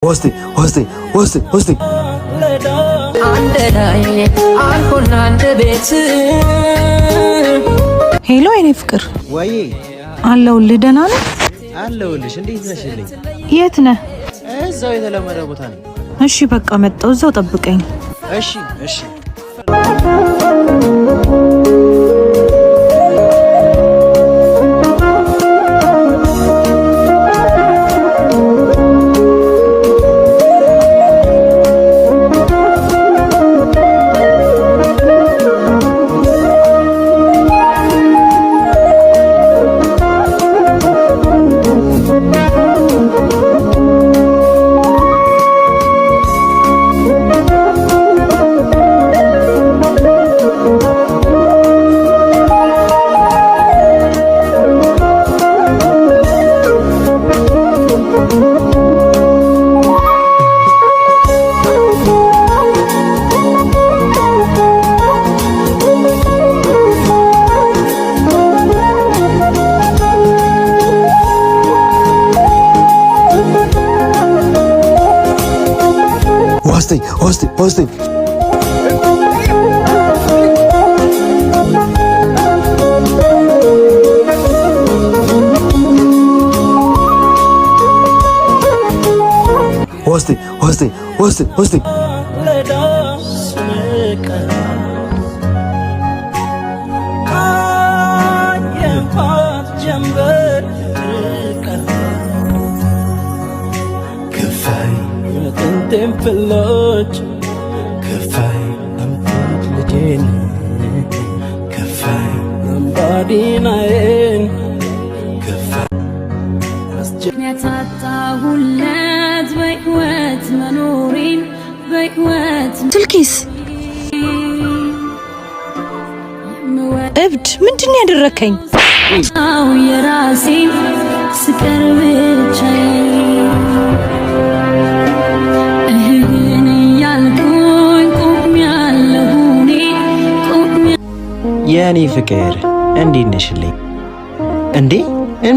ወስቲ ሄሎ የኔ ፍቅር ወይ አለሁልህ። ደህና ነህ? አለሁልሽ። እንዴት ነሽልኝ? የት ነህ? እዛው የተለመደ ቦታ ነኝ። እሺ በቃ መጣሁ። እዛው ጠብቀኝ። እሺ እሺ። ወስቲ Tempelot kafay amtad lejin kafay nambadi naen kafay asjnata hulat bayt manurin bayt ትልኪስ እብድ ምንድን ነው ያደረከኝ? አው የራሴ ስቀርብ ቻይ የኔ ፍቅር እንዴት ነሽልኝ? እንዴ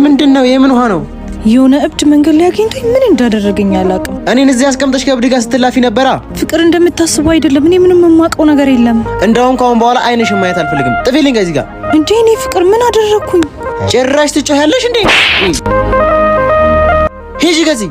ምንድነው? የምን ውሃ ነው? የሆነ እብድ መንገድ ላይ አግኝቶኝ ምን እንዳደረገኝ አላውቅም። እኔን እዚህ አስቀምጠሽ ከእብድ ጋር ስትላፊ ነበራ። ፍቅር እንደምታስበው አይደለም። እኔ ምንም የማውቀው ነገር የለም። እንደውም ካሁን በኋላ አይንሽን ማየት አልፈልግም። ጥፊልኝ ከዚህ ጋር። እንዴ እኔ ፍቅር ምን አደረኩኝ? ጭራሽ ትጮያለሽ እንዴ? ሂጂ ከዚህ